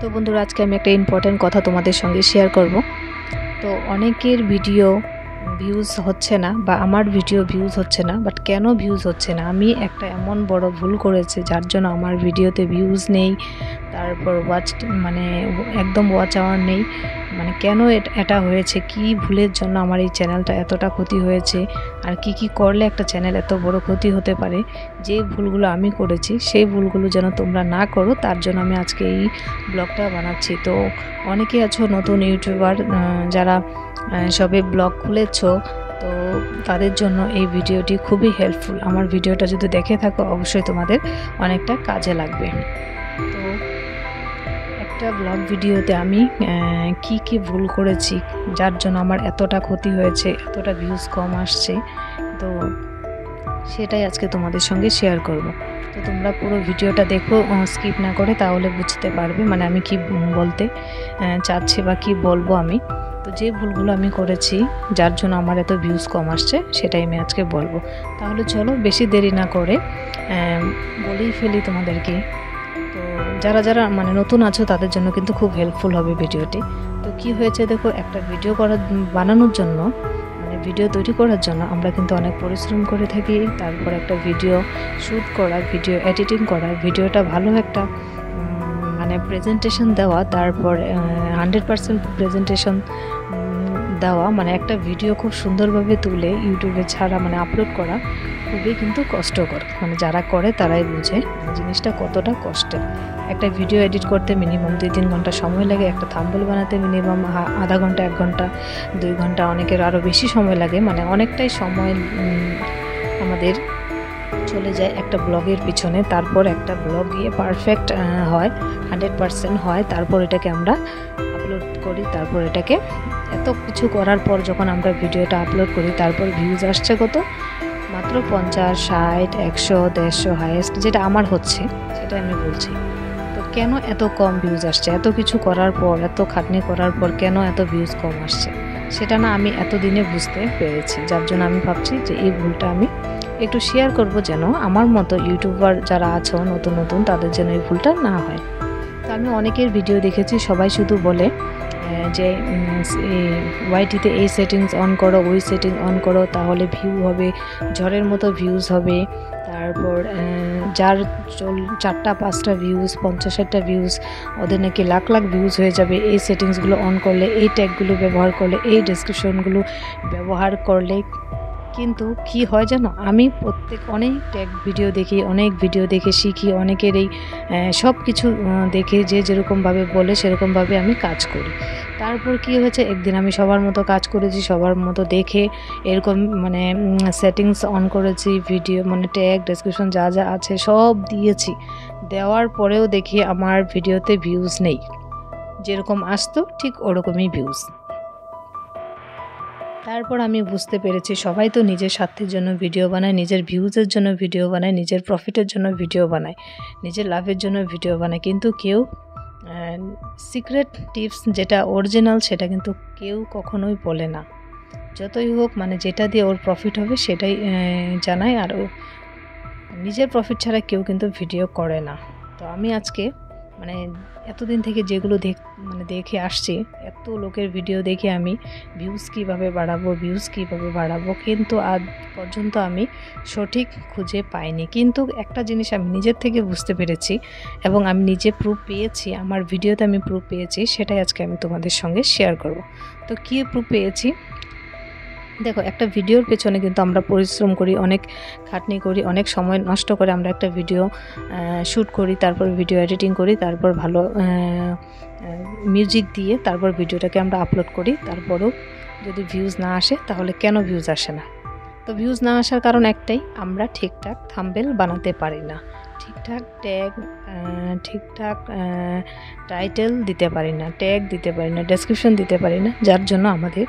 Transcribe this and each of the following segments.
তো বন্ধুরা, আজকে আমি একটা ইম্পর্টেন্ট কথা তোমাদের সঙ্গে শেয়ার করব। তো অনেকের ভিডিও ভিউজ হচ্ছে না বা আমার ভিডিও ভিউজ হচ্ছে না, বাট কেন ভিউজ হচ্ছে না? আমি একটা এমন বড় ভুল করেছি যার জন্য আমার ভিডিওতে ভিউজ নেই, তারপর একদম ওয়াচ আওয়ার নেই। কেন এটা হয়েছে, কি ভুলের জন্য আমার এই চ্যানেলটা এতটা ক্ষতি হয়েছে, আর কি করলে একটা চ্যানেল এত বড় ক্ষতি হতে পারে। যে ভুলগুলো আমি করেছি সেই ভুলগুলো যেন তোমরা না করো, তার জন্য আমি আজকে এই ব্লগটা বানাচ্ছি। তো অনেকেই আছো নতুন ইউটিউবার, যারা সবে ব্লগ খুলেছো, তো তাদের জন্য এই ভিডিওটি খুবই হেল্পফুল। আমার ভিডিওটা যদি দেখে থাকো অবশ্যই তোমাদের অনেকটা কাজে লাগবে। তো একটা ব্লগ ভিডিওতে আমি কি ভুল করেছি যার জন্য আমার এতটা ক্ষতি হয়েছে, এতটা ভিউজ কম আসছে, তো সেটাই আজকে তোমাদের সঙ্গে শেয়ার করব। তো তোমরা পুরো ভিডিওটা দেখো, স্কিপ না করে, তাহলে বুঝতে পারবে আমি কি বলতে চাচ্ছি বা কি বলবো আমি। তো যে ভুলগুলো আমি করেছি যার জন্য আমার এত ভিউজ কম আসছে সেটাই আমি আজকে বলবো। তাহলে চলো বেশি দেরি না করে বলেই ফেলি তোমাদেরকে। তো যারা নতুন আছো তাদের জন্য কিন্তু খুব হেল্পফুল হবে ভিডিওটি। তো কি হয়েছে দেখো, একটা ভিডিও বানানোর জন্য, ভিডিও তৈরি করার জন্য আমরা কিন্তু অনেক পরিশ্রম করে থাকি। তারপর একটা ভিডিও শ্যুট করা, ভিডিও এডিটিং করা, ভিডিওটা ভালো একটা প্রেজেন্টেশন দেওয়া, তারপর 100% প্রেজেন্টেশন দেওয়া, একটা ভিডিও খুব সুন্দরভাবে তুলে ইউটিউবে ছাড়া আপলোড করা খুবই কিন্তু কষ্টকর। যারা করে তারাই বুঝে জিনিসটা কতটা কষ্টের। একটা ভিডিও এডিট করতে মিনিমাম 2-3 ঘন্টা সময় লাগে, একটা থাম্বনেল বানাতে মিনিমাম আধা ঘন্টা, 1 ঘন্টা, 2 ঘন্টা, অনেকের আরও বেশি সময় লাগে। অনেকটাই সময় আমাদের চলে যায় একটা ব্লগের পিছনে। তারপর একটা ব্লগ গিয়ে পারফেক্ট হয়, 100% হয়, তারপর এটাকে আমরা আপলোড করি। তারপর এটাকে এত কিছু করার পর যখন আমরা ভিডিওটা আপলোড করি, তারপর ভিউজ আসছে কত? মাত্র 50, 60, 100, 150 হাইয়েস্ট, যেটা আমার হচ্ছে সেটা আমি বলছি। তো কেন এত কম ভিউজ আসছে? এত কিছু করার পর, এত খাটনি করার পর কেন এত ভিউজ কম আসছে সেটা না আমি এতদিনে বুঝতে পেরেছি। যার জন্য আমি ভাবছি যে এই ভুলটা আমি একটু শেয়ার করব, যেন আমার মতো ইউটিউবার যারা আছো নতুন তাদের যেন এই ভুলটা না হয়। তো আমি অনেকের ভিডিও দেখেছি, সবাই শুধু বলে যে ওয়াইটিতে এই সেটিংস অন করো, ওই সেটিং অন করো, তাহলে ভিউ হবে, ঝড়ের মতো ভিউজ হবে। তারপর যার 4টা 5টা ভিউজ, 50-60টা ভিউজ, ওদের নাকি লাখ লাখ ভিউজ হয়ে যাবে এই সেটিংসগুলো অন করলে, এই ট্যাগগুলো ব্যবহার করলে, এই ডেসক্রিপশনগুলো ব্যবহার করলে। কিন্তু কি হয় জানো, আমি অনেক ট্যাগ ভিডিও দেখি, অনেক ভিডিও দেখে শিখি, অনেকের এই সব কিছু দেখে যে যেরকমভাবে বলে সেরকমভাবে আমি কাজ করি। তারপর কি হয়েছে, একদিন আমি সবার মতো কাজ করেছি, সবার মতো দেখে এরকম সেটিংস অন করেছি, ভিডিও ট্যাগ ডেসক্রিপশন যা যা আছে সব দিয়েছি। দেওয়ার পরেও দেখি আমার ভিডিওতে ভিউজ নেই, যেরকম আসতো ঠিক ওরকমই ভিউজ। তারপর আমি বুঝতে পেরেছি সবাই তো নিজের স্বার্থের জন্য ভিডিও বানায়, নিজের ভিউজের জন্য ভিডিও বানায়, নিজের প্রফিটের জন্য ভিডিও বানায়, নিজের লাভের জন্য ভিডিও বানায়, কিন্তু কেউ সিক্রেট টিপস যেটা অরিজিনাল সেটা কিন্তু কেউ কখনোই বলে না। যতই হোক যেটা দিয়ে ওর প্রফিট হবে সেটাই জানায়, আর নিজের প্রফিট ছাড়া কেউ কিন্তু ভিডিও করে না। তো আমি আজকে এতদিন থেকে যেগুলো দেখে আসছি, এত লোকের ভিডিও দেখে আমি ভিউজ কীভাবে বাড়াবো, কিন্তু আজ পর্যন্ত আমি সঠিক খুঁজে পাইনি। কিন্তু একটা জিনিস আমি নিজের থেকে বুঝতে পেরেছি এবং আমি নিজে প্রুফ পেয়েছি, আমার ভিডিওতে আমি প্রুফ পেয়েছি, সেটাই আজকে আমি তোমাদের সঙ্গে শেয়ার করব। তো কী প্রুফ পেয়েছি দেখো, একটা ভিডিওর পেছনে কিন্তু আমরা পরিশ্রম করি, অনেক খাটনি করি, অনেক সময় নষ্ট করে আমরা একটা ভিডিও শ্যুট করি, তারপর ভিডিও এডিটিং করি, তারপর ভালো মিউজিক দিয়ে তারপর ভিডিওটাকে আমরা আপলোড করি। তারপরেও যদি ভিউজ না আসে, তাহলে কেন ভিউজ আসে না? তো ভিউজ না আসার কারণ একটাই, আমরা ঠিকঠাক থাম্বনেল বানাতে পারি না, ঠিকঠাক ট্যাগ, ঠিকঠাক টাইটেল দিতে পারি না, ট্যাগ দিতে পারি না, ডেসক্রিপশন দিতে পারি না, যার জন্য আমাদের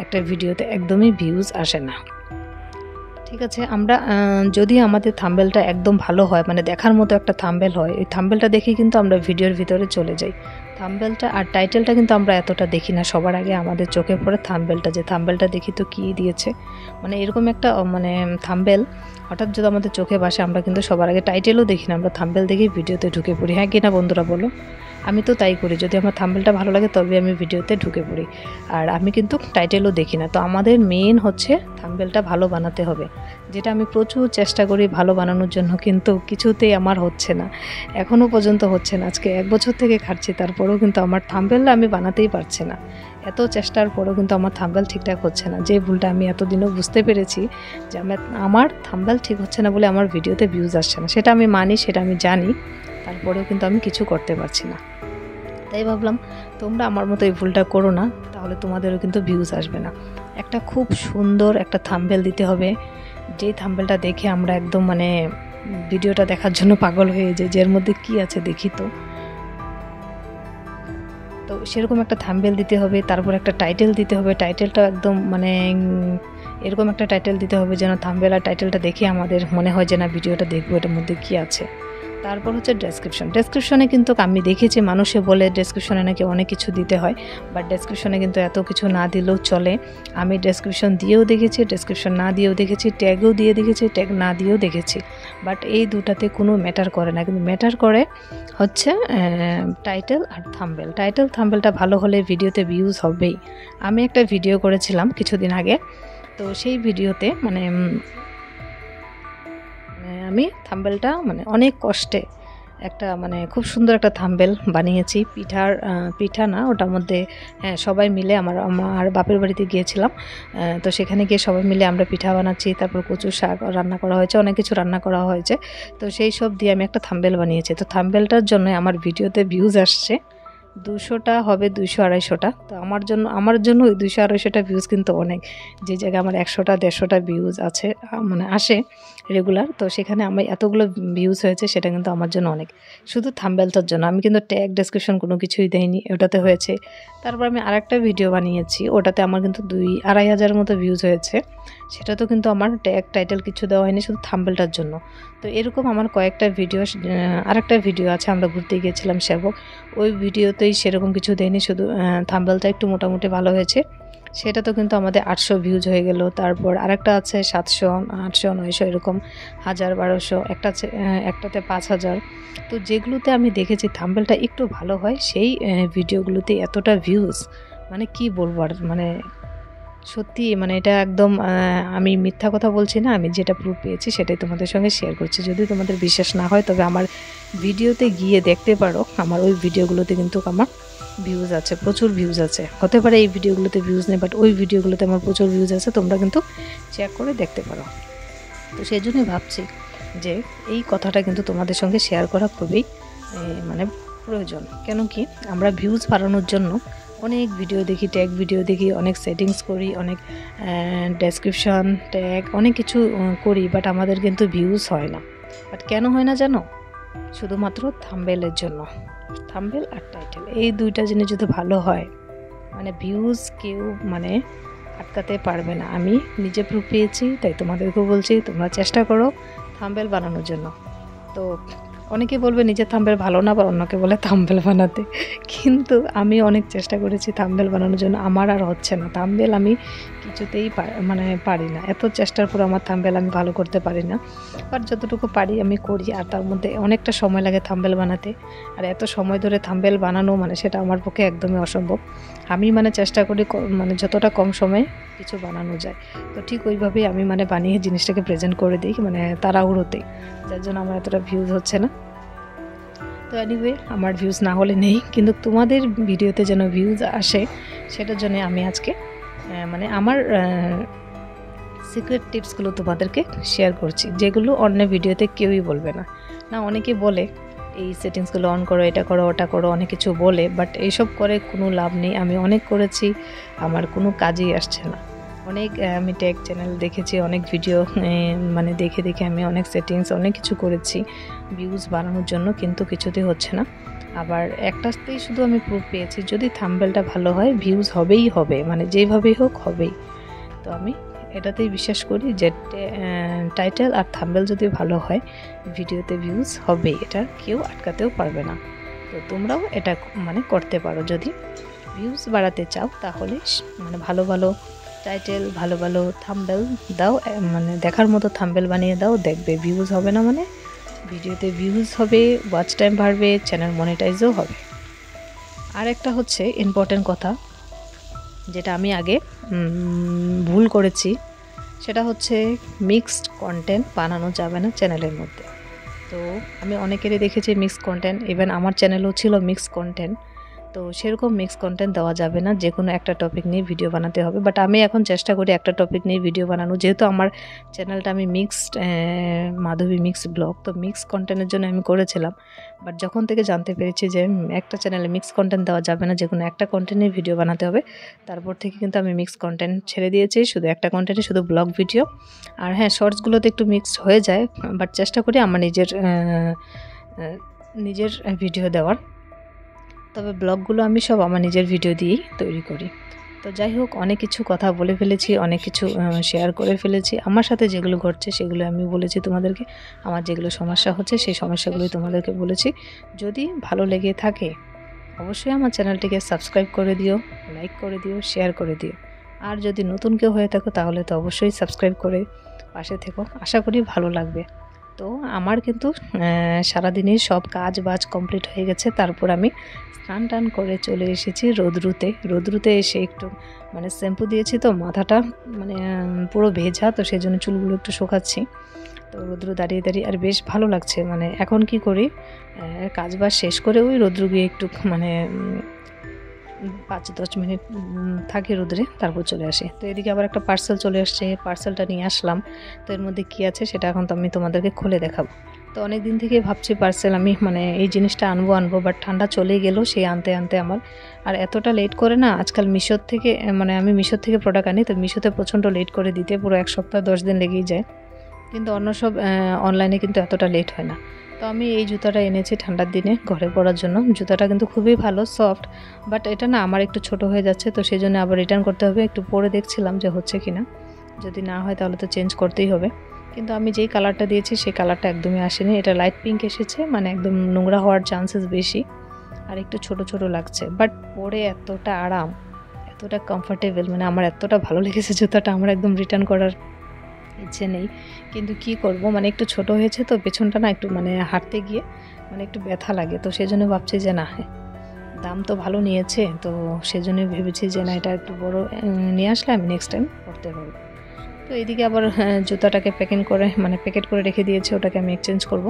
একটা ভিডিওতে একদমই ভিউজ আসে না। ঠিক আছে, আমরা যদি আমাদের থাম্বনেলটা একদম ভালো হয়, দেখার মতো একটা থাম্বনেল হয়, এই থাম্বনেলটা দেখে কিন্তু আমরা ভিডিওর ভিতরে চলে যাই। থাম্বনেলটা আর টাইটেলটা কিন্তু আমরা এতটা দেখি না, সবার আগে আমাদের চোখে পড়ে থাম্বনেলটা, যে থাম্বনেলটা দেখি তো কী দিয়েছে, এরকম একটা থাম্বনেল হঠাৎ যদি আমাদের চোখে ভাসে, আমরা কিন্তু সবার আগে টাইটেলও দেখি না, আমরা থাম্বনেল দেখেই ভিডিওতে ঢুকে পড়ি। হ্যাঁ কি না বন্ধুরা, বলো? আমি তো তাই করি, যদি আমার থাম্বনেলটা ভালো লাগে তবে আমি ভিডিওতে ঢুকে পড়ি। আর আমি কিন্তু টাইটেলও দেখি না। তো আমাদের মেইন হচ্ছে থাম্বনেলটা ভালো বানাতে হবে, যেটা আমি প্রচুর চেষ্টা করি ভালো বানানোর জন্য, কিন্তু কিছুতেই আমার হচ্ছে না, এখনও পর্যন্ত হচ্ছে না। আজকে 1 বছর থেকে খাটছি, তারপরেও কিন্তু আমার থাম্বনেলটা আমি বানাতেই পারছি না। এত চেষ্টার পরেও কিন্তু আমার থাম্বনেল ঠিকঠাক হচ্ছে না। যে ভুলটা আমি এতদিনও বুঝতে পেরেছি যে আমার থাম্বনেল ঠিক হচ্ছে না বলে আমার ভিডিওতে ভিউজ আসছে না, সেটা আমি মানি, সেটা আমি জানি, তারপরেও কিন্তু আমি কিছু করতে পারছি না। তাই ভাবলাম তোমরা আমার মতো এই ভুলটা করো না, তাহলে তোমাদেরও কিন্তু ভিউজ আসবে না। একটা খুব সুন্দর একটা থাম্বনেল দিতে হবে, যেই থাম্বনেলটা দেখে আমরা একদম মানে ভিডিওটা দেখার জন্য পাগল হয়ে যাই, যে এর মধ্যে কী আছে দেখি। তো সেরকম একটা থাম্বনেল দিতে হবে, তারপর একটা টাইটেল দিতে হবে। টাইটেলটা একদম মানে এরকম একটা টাইটেল দিতে হবে যেন থাম্বনেল আর টাইটেলটা দেখে আমাদের মনে হয় যে না ভিডিওটা দেখবো, এটার মধ্যে কী আছে। তারপর হচ্ছে ডেসক্রিপশনে কিন্তু আমি দেখেছি মানুষে বলে ডেসক্রিপশনে নাকি অনেক কিছু দিতে হয়, বাট ডেসক্রিপশনে কিন্তু এত কিছু না দিলেও চলে। আমি ডেসক্রিপশন দিয়েও দেখেছি, ডেসক্রিপশন না দিয়েও দেখেছি, ট্যাগও দিয়ে দেখেছি, ট্যাগ না দিয়েও দেখেছি, বাট এই দুটাতে কোনো ম্যাটার করে না। কিন্তু ম্যাটার করে হচ্ছে টাইটেল আর থাম্বনেলটা ভালো হলে ভিডিওতে ভিউজ হবেই। আমি একটা ভিডিও করেছিলাম কিছুদিন আগে, তো সেই ভিডিওতে মানে আমি থাম্বনেলটা মানে অনেক কষ্টে একটা মানে খুব সুন্দর একটা থাম্বনেল বানিয়েছি। পিঠা না, ওটার মধ্যে হ্যাঁ সবাই মিলে আমার বাপের বাড়িতে গিয়েছিলাম, তো সেখানে গিয়ে সবাই মিলে আমরা পিঠা বানাচ্ছি, তারপর কচু শাক রান্না করা হয়েছে, অনেক কিছু রান্না করা হয়েছে। তো সেই সব দিয়ে আমি একটা থাম্বনেল বানিয়েছি। তো থাম্বনেলটার জন্য আমার ভিডিওতে ভিউজ আসছে 200টা হবে, 200-250টা। তো আমার জন্য ওই 200-250টা ভিউজ কিন্তু অনেক। যে জায়গায় আমার 100টা-150টা ভিউজ আছে মানে আসে রেগুলার, তো সেখানে আমি এতগুলো ভিউজ হয়েছে, সেটা কিন্তু আমার জন্য অনেক। শুধু থাম্বনেলটার জন্য আমি কিন্তু ট্যাগ ডেসক্রিপশন কোনো কিছুই দেইনি, ওটাতে হয়েছে। তারপর আমি আরেকটা ভিডিও বানিয়েছি, ওটাতে আমার কিন্তু 2-2.5 হাজার মতো ভিউজ হয়েছে। সেটা তো কিন্তু আমার ট্যাগ টাইটেল কিছু দেওয়া হয়নি, শুধু থাম্বনেলটার জন্য। তো এরকম আমার কয়েকটা ভিডিও, আরেকটা ভিডিও আছে, আমরা ঘুরতে গিয়েছিলাম সেবক, ওই ভিডিওতেই সেরকম কিছু দেয়নি, শুধু থাম্বনেলটা একটু মোটামুটি ভালো হয়েছে, সেটা তো কিন্তু আমাদের 800 ভিউজ হয়ে গেল। তারপর আরেকটা আছে 700, 800, 900 এরকম, 1000, 1200, একটাতে 5000। তো যেগুলোতে আমি দেখেছি থাম্বনেলটা একটু ভালো হয়, সেই ভিডিওগুলোতে এতটা ভিউজ, মানে কি বলবো আর, মানে সত্যি মানে এটা একদম আমি মিথ্যা কথা বলছি না, আমি যেটা প্রুফ পেয়েছি সেটাই তোমাদের সঙ্গে শেয়ার করছি। যদি তোমাদের বিশ্বাস না হয় তবে আমার ভিডিওতে গিয়ে দেখতে পারো, আমার ওই ভিডিওগুলোতে কিন্তু আমার ভিউজ আছে, প্রচুর ভিউজ আছে। হতে পারে এই ভিডিওগুলোতে ভিউজ নেই, বাট ওই ভিডিওগুলোতে আমার প্রচুর ভিউজ আছে, তোমরা কিন্তু চেক করে দেখতে পারো। তো সেই জন্যই ভাবছি যে এই কথাটা কিন্তু তোমাদের সঙ্গে শেয়ার করা খুবই মানে প্রয়োজন। কেন কি আমরা ভিউজ বাড়ানোর জন্য অনেক ভিডিও দেখি, ট্যাগ ভিডিও দেখি, অনেক সেটিংস করি, অনেক ডেসক্রিপশন ট্যাগ অনেক কিছু করি, বাট আমাদের কিন্তু ভিউজ হয় না। বাট কেন হয় না জানো? শুধুমাত্র থাম্বনেলের জন্য। থাম্বনেল আর টাইটেল এই দুইটা জিনিস যদি ভালো হয়, মানে ভিউজ কেউ মানে আটকাতে পারবে না। আমি নিজে প্রুফ পেয়েছি, তাই তোমাদেরকেও বলছি, তোমরা চেষ্টা করো থাম্বনেল বানানোর জন্য। তো অনেকে বলবে নিজের থাম্বনেল ভালো না, আবার অন্যকে বলে থাম্বনেল বানাতে, কিন্তু আমি অনেক চেষ্টা করেছি থাম্বনেল বানানোর জন্য, আমার আর হচ্ছে না। থাম্বনেল আমি কিছুতেই মানে পারি না, এত চেষ্টার পর আমার থাম্বনেল আমি ভালো করতে পারি না। আর যতটুকু পারি আমি করি, আর তার মধ্যে অনেকটা সময় লাগে থাম্বনেল বানাতে, আর এত সময় ধরে থাম্বনেল বানানো মানে সেটা আমার পক্ষে একদমই অসম্ভব। আমি মানে চেষ্টা করি মানে যতটা কম সময়ে কিছু বানানো যায়, তো ঠিক ওইভাবেই আমি মানে বানিয়ে জিনিসটাকে প্রেজেন্ট করে দিই, মানে তাড়াহুড়োতেই, যার জন্য আমার এতটা ভিউজ হচ্ছে না। তো এনিওয়ে, আমার ভিউজ না হলে নেই, কিন্তু তোমাদের ভিডিওতে যেন ভিউজ আসে সেটার জন্য আমি আজকে মানে আমার সিক্রেট টিপসগুলো তোমাদেরকে শেয়ার করছি, যেগুলো অন্য ভিডিওতে কেউই বলবে না। অনেকে বলে এই সেটিংসগুলো অন করো, এটা করো, ওটা করো, অনেক কিছু বলে, বাট এইসব করে কোনো লাভ নেই। আমি অনেক করেছি, আমার কোনো কাজেই আসছে না। অনেক আমি ট্যাগ চ্যানেল দেখেছি, অনেক ভিডিও মানে দেখে দেখে আমি অনেক সেটিংস অনেক কিছু করেছি ভিউজ বাড়ানোর জন্য, কিন্তু কিছুতেই হচ্ছে না। আবার একটাতেই শুধু আমি প্রুফ পেয়েছি, যদি থাম্বনেলটা ভালো হয় ভিউজ হবেই হবে, মানে যেভাবেই হোক হবেই। তো আমি এটাতেই বিশ্বাস করি যে টাইটেল আর থাম্বনেল যদি ভালো হয় ভিডিওতে ভিউজ হবেই, এটা কেউ আটকাতেও পারবে না। তো তোমরাও এটা মানে করতে পারো, যদি ভিউজ বাড়াতে চাও তাহলে মানে ভালো ভালো টাইটেল, ভালো ভালো থাম্বনেল দাও, মানে দেখার মতো থাম্বনেল বানিয়ে দাও, দেখবে ভিউজ হবে না মানে ভিডিওতে ভিউজ হবে, ওয়াচ টাইম বাড়বে, চ্যানেল মনিটাইজও হবে। আরেকটা হচ্ছে ইম্পর্টেন্ট কথা, যেটা আমি আগে ভুল করেছি, সেটা হচ্ছে মিক্সড কন্টেন্ট বানানো যাবে না চ্যানেলের মধ্যে। তো আমি অনেকেরই দেখেছি মিক্সড কন্টেন্ট, ইভেন আমার চ্যানেলও ছিল মিক্সড কন্টেন্ট। তো সেরকম মিক্স কন্টেন্ট দেওয়া যাবে না, যে কোনো একটা টপিক নিয়ে ভিডিও বানাতে হবে। বাট আমি এখন চেষ্টা করি একটা টপিক নিয়ে ভিডিও বানানো, যেহেতু আমার চ্যানেলটা আমি মিক্সড মাধবী মিক্স ব্লগ, তো মিক্স কন্টেন্টের জন্য আমি করেছিলাম। বাট যখন থেকে জানতে পেরেছি যে একটা চ্যানেলে মিক্স কন্টেন্ট দেওয়া যাবে না, যে কোনো একটা কন্টেন্ট নিয়ে ভিডিও বানাতে হবে, তারপর থেকে কিন্তু আমি মিক্স কন্টেন্ট ছেড়ে দিয়েছি। শুধু একটা কন্টেন্টে শুধু ব্লগ ভিডিও। আর হ্যাঁ, শর্টসগুলোতে একটু মিক্সড হয়ে যায়, বাট চেষ্টা করি আমার নিজের ভিডিও দেওয়ার। তবে ব্লগগুলো আমি সব আমার নিজের ভিডিও দিয়েই তৈরি করি। তো যাই হোক, অনেক কিছু কথা বলে ফেলেছি, অনেক কিছু শেয়ার করে ফেলেছি। আমার সাথে যেগুলো ঘটছে সেগুলো আমি বলেছি তোমাদেরকে। আমার যেগুলো সমস্যা হচ্ছে সেই সমস্যাগুলোই তোমাদেরকে বলেছি। যদি ভালো লেগে থাকে অবশ্যই আমার চ্যানেলটিকে সাবস্ক্রাইব করে দিও, লাইক করে দিও, শেয়ার করে দিও। আর যদি নতুন কেউ হয়ে থাকো তাহলে তো অবশ্যই সাবস্ক্রাইব করে পাশে থেকো, আশা করি ভালো লাগবে। তো আমার কিন্তু সারাদিনের সব কাজ বাজ কমপ্লিট হয়ে গেছে। তারপর আমি স্নান টান করে চলে এসেছি রোদ্রুতে এসে একটু মানে শ্যাম্পু দিয়েছি, তো মাথাটা মানে পুরো ভেজা, তো সেই জন্য চুলগুলো একটু শোকাচ্ছি। তো রৌদ্র দাঁড়িয়ে আর বেশ ভালো লাগছে। মানে এখন কি করি, কাজ বাজ শেষ করে ওই রৌদ্র গিয়ে একটু মানে 5-10 মিনিট থাকি রোদ্রে, তারপর চলে আসি। তো এদিকে আবার একটা পার্সেল চলে আসছে, পার্সেলটা নিয়ে আসলাম। তো এর মধ্যে কী আছে সেটা এখন তো আমি তোমাদেরকে খুলে দেখাবো। তো অনেক দিন থেকেই ভাবছি পার্সেল আমি মানে এই জিনিসটা আনবো, বাট ঠান্ডা চলে গেল সেই আনতে আমার। আর এতটা লেট করে না আজকাল মিশোর থেকে, মানে আমি মিশোর থেকে প্রোডাক্ট আনি, তো মিশোতে প্রচণ্ড লেট করে দিতে, পুরো 1 সপ্তাহ 10 দিন লেগেই যায়। কিন্তু অন্য সব অনলাইনে কিন্তু এতটা লেট হয় না। তো আমি এই জুতাটা এনেছি ঠান্ডার দিনে ঘরে পরার জন্য। জুতাটা কিন্তু খুবই ভালো, সফট, বাট এটা না আমার একটু ছোট হয়ে যাচ্ছে, তো সেই জন্য আবার রিটার্ন করতে হবে। একটু পরে দেখছিলাম যে হচ্ছে কিনা, যদি না হয় তাহলে তো চেঞ্জ করতেই হবে। কিন্তু আমি যেই কালারটা দিয়েছি সেই কালারটা একদমই আসেনি, এটা লাইট পিঙ্ক এসেছে, মানে একদম নোংরা হওয়ার চান্সেস বেশি, আর একটু ছোট লাগছে। বাট পরে এতটা আরাম, এতটা কমফোর্টেবল, মানে আমার এতটা ভালো লেগেছে জুতাটা, আমার একদম রিটার্ন করার ইচ্ছে নেই। কিন্তু কি করব, মানে একটু ছোট হয়েছে তো পেছনটা না একটু মানে হাঁটতে গিয়ে মানে একটু ব্যথা লাগে। তো সেই জন্য ভাবছি যে না, দাম তো ভালো নিয়েছে, তো সেজন্যই ভেবেছি যে না, এটা একটু বড় নিয়ে আসলে আমি নেক্সট টাইম পরতে পারবো। তো এইদিকে আবার জুতাটাকে প্যাকেট করে রেখে দিয়েছি, ওটাকে আমি এক্সচেঞ্জ করব।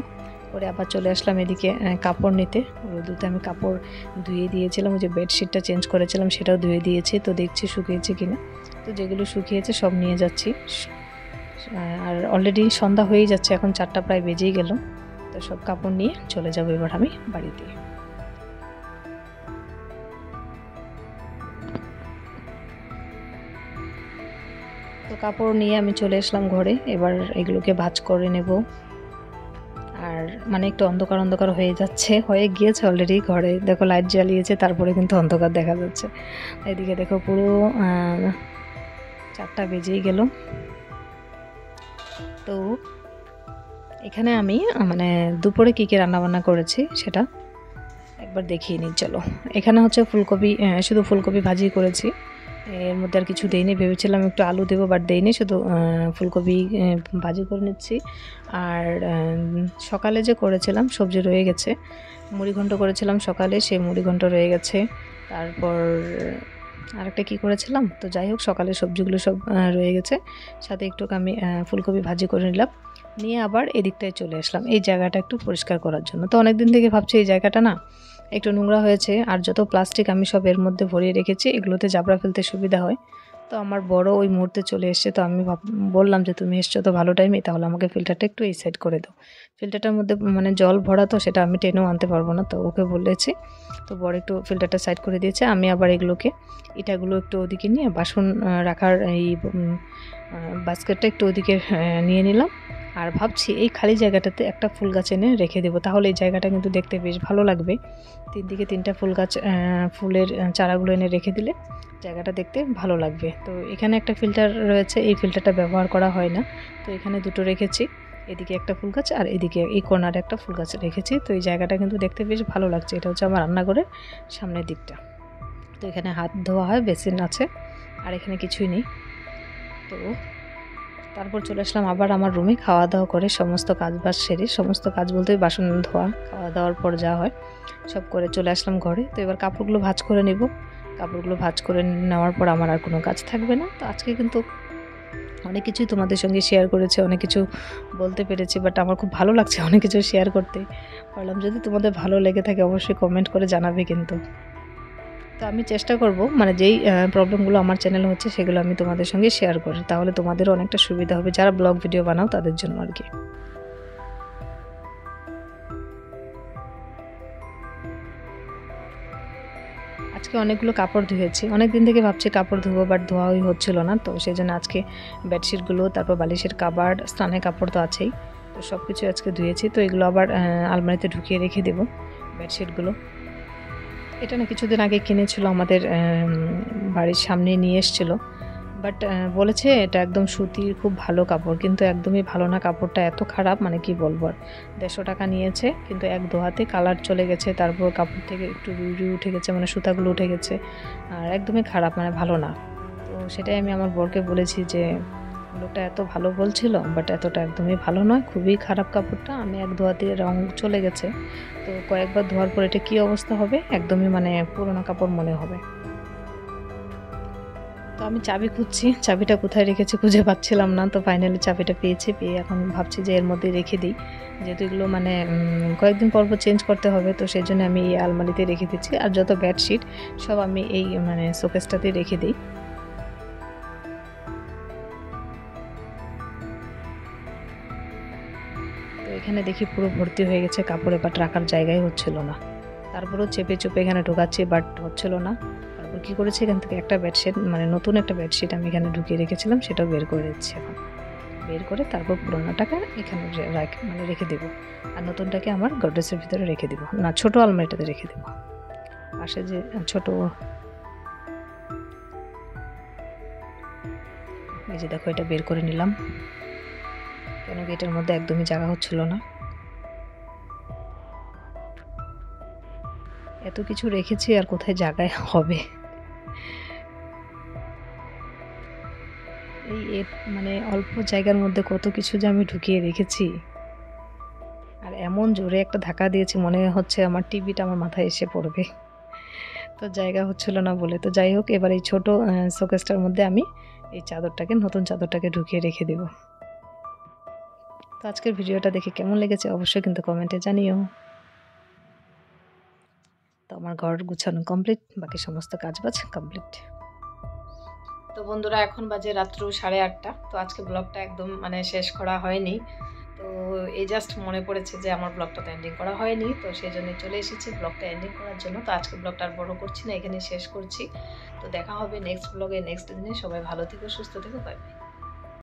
করে আবার চলে আসলাম এদিকে কাপড় নিতে। রোদুতে আমি কাপড় ধুয়ে দিয়েছিলাম, ওই যে বেডশিটটা চেঞ্জ করেছিলাম সেটাও ধুয়ে দিয়েছি, তো দেখছি শুকিয়েছে কিনা। তো যেগুলো শুকিয়েছে সব নিয়ে যাচ্ছি। আর অলরেডি সন্ধ্যা হয়েই যাচ্ছে, এখন 4টা প্রায় বেজেই গেল। তো সব কাপড় নিয়ে চলে যাব এবার আমি বাড়িতে। তো কাপড় নিয়ে আমি চলে আসলাম ঘরে, এবার এগুলোকে ভাঁজ করে নেব। আর মানে একটু অন্ধকার হয়ে গিয়েছে অলরেডি। ঘরে দেখো লাইট জ্বালিয়েছে, তারপরে কিন্তু অন্ধকার দেখা যাচ্ছে। এদিকে দেখো পুরো 4টা বেজেই গেল। তো এখানে আমি মানে দুপুরে কী রান্নাবান্না করেছি সেটা একবার দেখিয়ে নিই চলো। এখানে হচ্ছে ফুলকপি, শুধু ফুলকপি ভাজি করেছি, এর মধ্যে আর কিছু দেইনি। ভেবেছিলাম একটু আলু দেবো, বাট দেইনি, শুধু ফুলকপি ভাজি করে নিচ্ছি। আর সকালে যে করেছিলাম সবজি রয়ে গেছে, মুড়িঘণ্ট করেছিলাম সকালে, সেই মুড়িঘণ্ট রয়ে গেছে। তারপর আরেকটা কী করেছিলাম, তো যাই হোক সকালে সবজিগুলো সব রয়ে গেছে, সাথে একটু আমি ফুলকপি ভাজি করে নিলাম। নিয়ে আবার এদিকটায় চলে আসলাম এই জায়গাটা একটু পরিষ্কার করার জন্য। তো অনেক দিন থেকে ভাবছি এই জায়গাটা না একটু নোংরা হয়েছে, আর যত প্লাস্টিক আমি সব এর মধ্যে ভরিয়ে রেখেছি, এগুলোতে জাবড়া ফেলতে সুবিধা হয়। তো আমার বড় ওই মুহূর্তে চলে এসছে, তো আমি বললাম যে তুমি এসছো তো ভালো টাইমে, তাহলে আমাকে ফিল্টারটা একটু এই সাইড করে দাও। ফিল্টারটার মধ্যে মানে জল ভরা, তো সেটা আমি টেনেও আনতে পারবো না, তো ওকে বলেছি। তো বড় একটু ফিল্টারটা সাইড করে দিয়েছে। আমি আবার এটাগুলো একটু ওদিকে নিয়ে বাসন রাখার এই বাস্কেটটা একটু ওদিকে নিয়ে নিলাম। আর ভাবছি এই খালি জায়গাটাতে একটা ফুল গাছ এনে রেখে দেবো, তাহলে এই জায়গাটা কিন্তু দেখতে বেশ ভালো লাগবে। 3 দিকে 3টা ফুল গাছ, ফুলের চারাগুলো এনে রেখে দিলে জায়গাটা দেখতে ভালো লাগবে। তো এখানে একটা ফিল্টার রয়েছে, এই ফিল্টারটা ব্যবহার করা হয় না, তো এখানে দুটো রেখেছি। এদিকে একটা ফুল গাছ আর এদিকে এই কর্নারে একটা ফুল গাছ রেখেছি। তো এই জায়গাটা কিন্তু দেখতে বেশ ভালো লাগছে। এটা হচ্ছে আমার রান্নাঘরের সামনের দিকটা। তো এখানে হাত ধোয়া হয়, বেসিন আছে, আর এখানে কিছুই নেই। তো তারপর চলে আসলাম আবার আমার রুমে, খাওয়া দাওয়া করে সমস্ত কাজ বাজ সেরে, সমস্ত কাজ বলতে বাসন ধোয়া, খাওয়া দাওয়ার পর যা হয় সব করে চলে আসলাম ঘরে। তো এবার কাপড়গুলো ভাঁজ করে নেব। কাপড়গুলো ভাঁজ করে নেওয়ার পর আমার আর কোনো কাজ থাকবে না। তো আজকে কিন্তু অনেক কিছুই তোমাদের সঙ্গে শেয়ার করেছি, অনেক কিছু বলতে পেরেছি, বাট আমার খুব ভালো লাগছে অনেক কিছু শেয়ার করতে পারলাম। যদি তোমাদের ভালো লেগে থাকে অবশ্যই কমেন্ট করে জানাবে কিন্তু। তো আমি চেষ্টা করব মানে যেই প্রবলেমগুলো আমার চ্যানেলে হচ্ছে সেগুলো আমি তোমাদের সঙ্গে শেয়ার করি, তাহলে তোমাদেরও অনেকটা সুবিধা হবে, যারা ব্লগ ভিডিও বানাও তাদের জন্য আর কি। আজকে অনেকগুলো কাপড় ধুয়েছি, অনেক দিন থেকে ভাবছি কাপড় ধুবো, বাট ধোয়াই হচ্ছিল না। তো সেই জন্য আজকে বেডশিটগুলো, তারপর বালিশের কাভার, স্নানের কাপড় তো আছেই, তো সব কিছু আজকে ধুয়েছি। তো এগুলো আবার আলমারিতে ঢুকিয়ে রেখে দেবো বেডশিটগুলো। এটা না কিছুদিন আগে কিনেছিল, আমাদের বাড়ির সামনে নিয়ে এসেছিলো, বাট বলেছে এটা একদম সুতির খুব ভালো কাপড়, কিন্তু একদমই ভালো না, কাপড়টা এত খারাপ মানে কি বলবো আর। 150 টাকা নিয়েছে, কিন্তু এক ধোয়াতে কালার চলে গেছে, তারপর কাপড় থেকে একটু রুই উঠে গেছে, মানে সুতাগুলো উঠে গেছে, আর একদমই খারাপ, মানে ভালো না। তো সেটাই আমি আমার বরকে বলেছি যে লোকটা এত ভালো বলছিল, বাট এতটা একদমই ভালো নয়, খুবই খারাপ কাপড়টা। আমি এক ধোয়াতে রং চলে গেছে, তো কয়েকবার ধোয়ার পর এটা কী অবস্থা হবে, একদমই মানে পুরোনো কাপড় মনে হবে। তো আমি চাবি খুঁজছি, চাবিটা কোথায় রেখেছি খুঁজে পাচ্ছিলাম না। তো ফাইনালি চাবিটা পেয়েছি, পেয়ে এখন ভাবছি যে এর মধ্যে রেখে দিই, যেহেতু এগুলো মানে কয়েকদিন পর চেঞ্জ করতে হবে, তো সেই জন্য আমি এই আলমারিতে রেখে দিচ্ছি। আর যত বেডশিট সব আমি এই মানে শোকেসটাতে রেখে দিই। তো এখানে দেখি পুরো ভর্তি হয়ে গেছে কাপড়ে, বাট রাখার জায়গায় হচ্ছিল না। তারপরেও চেপে চুপে এখানে ঢোকাচ্ছি, বাট হচ্ছিল না। তারপর কী করেছি, এখান থেকে একটা বেডশিট মানে নতুন একটা বেডশিট আমি এখানে ঢুকিয়ে রেখেছিলাম, সেটাও বের করে দিচ্ছি এখন। বের করে তারপর পুরোনোটাকে এখানে মানে রেখে দেবো, আর নতুনটাকে আমার গডরেজের ভিতরে রেখে দেবো, না ছোটো আলমারিটাতে রেখে দেবো। পাশে যে ছোটো, এই যে দেখো এটা বের করে নিলাম, কেন কি এটার মধ্যে একদমই জায়গা হচ্ছিল না। এত কিছু রেখেছি আর কোথায় জায়গায় হবে। এই মানে অল্প জায়গার মধ্যে কত কিছু যে আমি ঢুকিয়ে রেখেছি, আর এমন জোরে একটা ধাক্কা দিয়েছি মনে হচ্ছে আমার টিভিটা আমার মাথায় এসে পড়বে। তো জায়গা হচ্ছিল না বলে, তো যাই হোক, এবার এই ছোটো শোকেসটার মধ্যে আমি এই চাদরটাকে, নতুন চাদরটাকে ঢুকিয়ে রেখে দেব। তো আজকের ভিডিওটা দেখে কেমন লেগেছে অবশ্যই কিন্তু কমেন্টে জানিও। তো আমার ঘর গুছানো কমপ্লিট, বাকি সমস্ত কাজবাজ কমপ্লিট। তো বন্ধুরা এখন বাজে রাত্র 8:30। তো আজকে ব্লগটা একদম মানে শেষ করা হয়নি, তো এই জাস্ট মনে পড়েছে যে আমার ব্লগটা তো এন্ডিং করা হয়নি, তো সেই জন্য চলে এসেছি ব্লগটা এন্ডিং করার জন্য। তো আজকে ব্লগটা আর বড় করছি না, এখানে শেষ করছি। তো দেখা হবে নেক্সট ব্লগে, নেক্সট দিনে। সবাই ভালো থেকো, সুস্থ থেকো, বাই বাই।